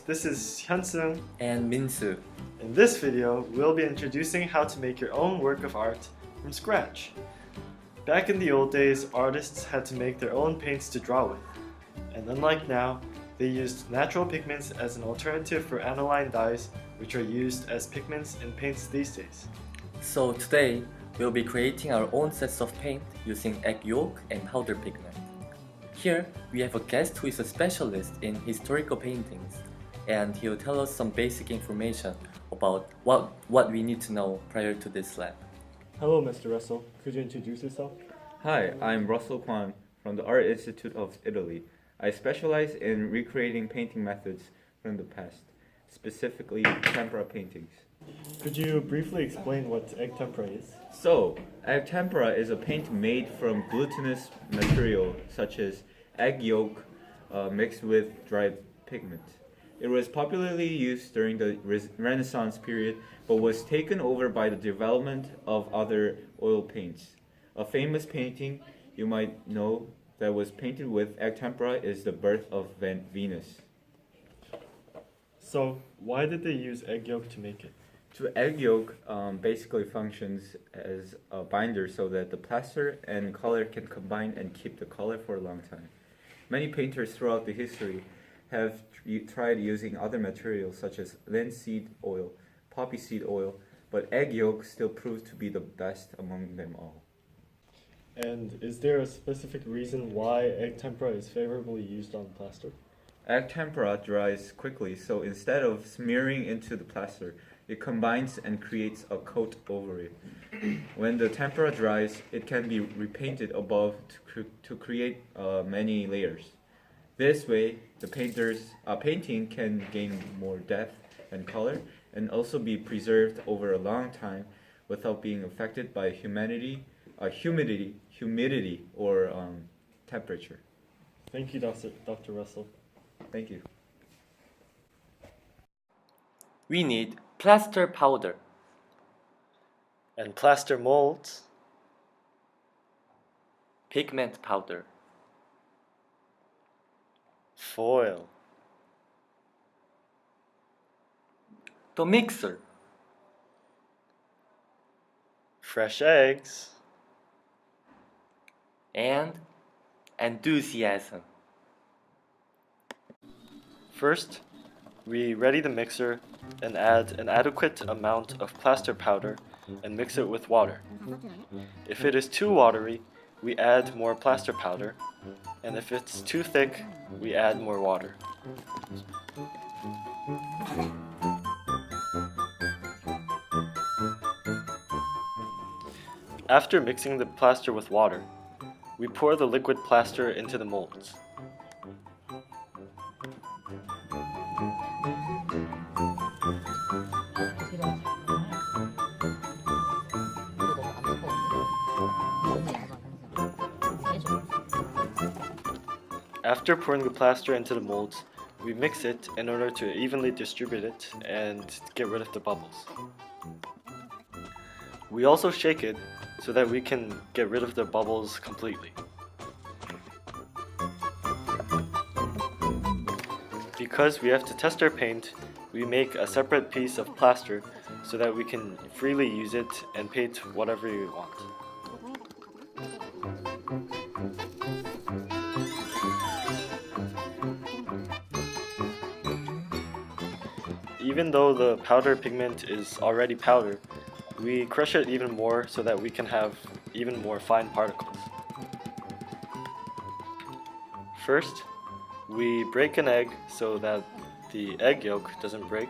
this is Hyunsung. And Minsoo. In this video, we'll be introducing how to make your own work of art from scratch. Back in the old days, artists had to make their own paints to draw with. And unlike now, they used natural pigments as an alternative for aniline dyes, which are used as pigments in paints these days. So today, we'll be creating our own sets of paint using egg yolk and powder pigment. Here, we have a guest who is a specialist in historical paintings, and he'll tell us some basic information about what we need to know prior to this lab. Hello, Mr. Russell. Could you introduce yourself? Hi, I'm Russell Kwan from the Art Institute of Italy. I specialize in recreating painting methods from the past, specifically tempera paintings. Could you briefly explain what egg tempera is? So, egg tempera is a paint made from glutinous material such as egg yolk mixed with dried pigment. It was popularly used during the Renaissance period, but was taken over by the development of other oil paints. A famous painting you might know that was painted with egg tempera is The Birth of Venus. So, why did they use egg yolk to make it? So egg yolk basically functions as a binder so that the plaster and color can combine and keep the color for a long time. Many painters throughout the history have tried using other materials such as linseed oil, poppy seed oil, but egg yolk still proved to be the best among them all. And is there a specific reason why egg tempera is favorably used on plaster? Egg tempera dries quickly, so instead of smearing into the plaster, it combines and creates a coat over it. When the tempera dries, it can be repainted above to create many layers. This way, the painting can gain more depth and color and also be preserved over a long time without being affected by humidity or temperature. Thank you, Dr. Russell. Thank you. We need plaster powder And plaster molds, pigment powder, foil, the mixer, fresh eggs, and enthusiasm. First, we ready the mixer and add an adequate amount of plaster powder and mix it with water. If it is too watery, we add more plaster powder, and if it's too thick, we add more water. After mixing the plaster with water, we pour the liquid plaster into the molds. After pouring the plaster into the molds, we mix it in order to evenly distribute it and get rid of the bubbles. We also shake it so that we can get rid of the bubbles completely. Because we have to test our paint, we make a separate piece of plaster so that we can freely use it and paint whatever we want. Even though the powder pigment is already powder, we crush it even more so that we can have even more fine particles. First, we break an egg so that the egg yolk doesn't break,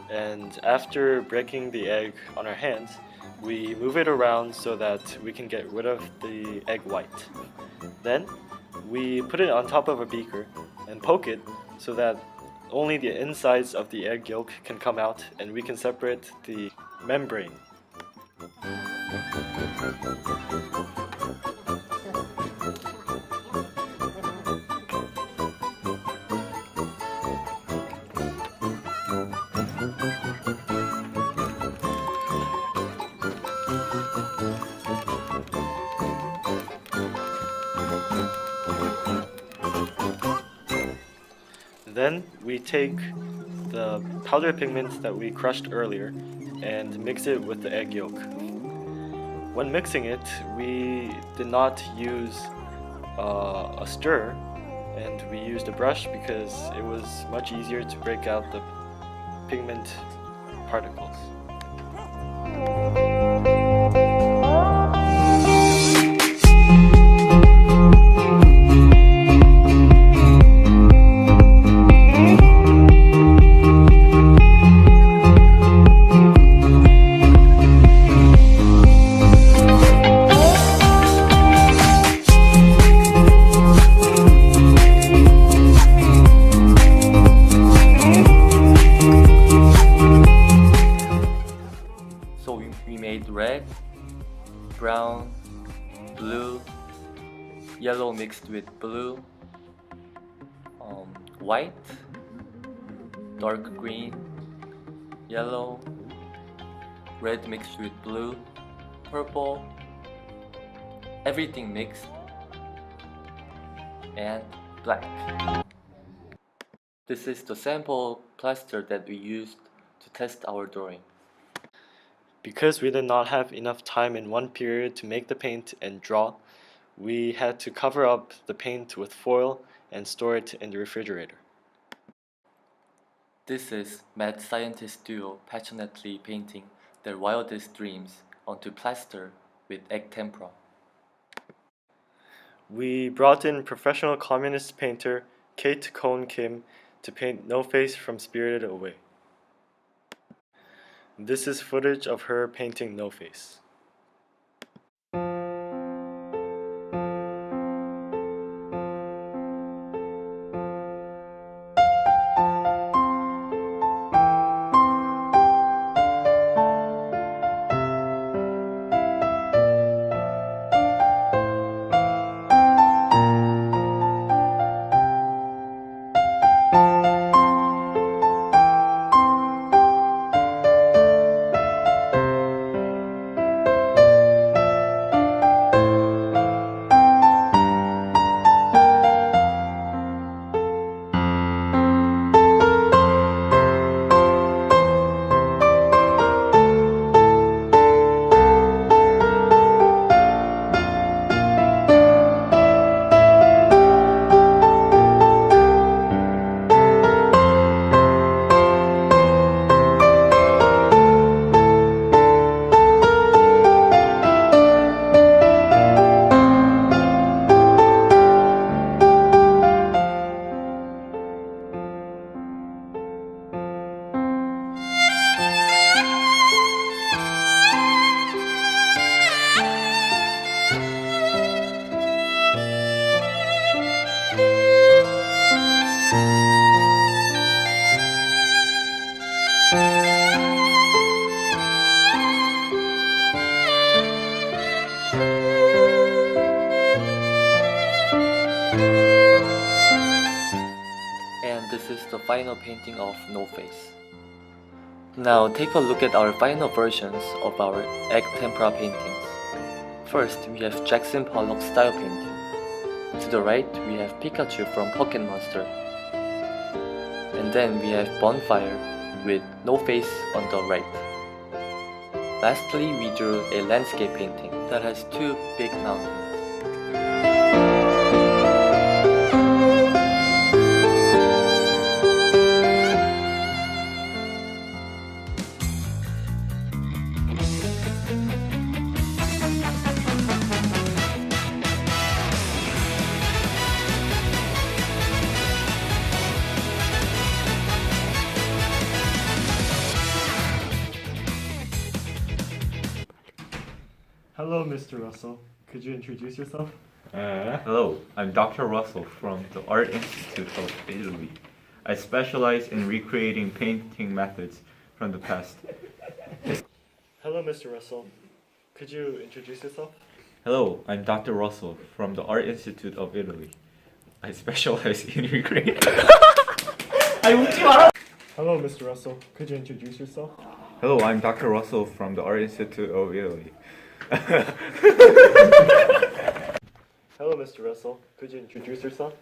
and after breaking the egg on our hands, we move it around so that we can get rid of the egg white. Then, we put it on top of a beaker and poke it so that only the insides of the egg yolk can come out and we can separate the membrane. Then we take the powder pigment that we crushed earlier and mix it with the egg yolk. When mixing it, we did not use a stir, and we used a brush because it was much easier to break out the pigment particles. So we made red, brown, blue, yellow mixed with blue, white, dark green, yellow, red mixed with blue, purple, everything mixed, and black. This is the sample plaster that we used to test our drawing. Because we did not have enough time in one period to make the paint and draw, we had to cover up the paint with foil and store it in the refrigerator. This is mad scientist duo passionately painting their wildest dreams onto plaster with egg tempera. We brought in professional communist painter Kate Kohn Kim to paint No Face from Spirited Away. This is footage of her painting No Face. And this is the final painting of No Face. Now take a look at our final versions of our egg tempera paintings. First, we have Jackson Pollock style painting. To the right, we have Pikachu from Pocket Monster. And then we have Bonfire with No Face on the right. Lastly, we drew a landscape painting that has two big mountains. Hello, Mr. Russell. Could you introduce yourself? Hello, I'm Dr. Russell from the Art Institute of Italy. I specialize in recreating painting methods from the past. Hello, Mr. Russell. Could you introduce yourself? Hello, I'm Dr. Russell from the Art Institute of Italy. I specialize in recreating. Hello, Mr. Russell. Could you introduce yourself? Hello, I'm Dr. Russell from the Art Institute of Italy. Hello, Mr. Russell. Could you introduce yourself?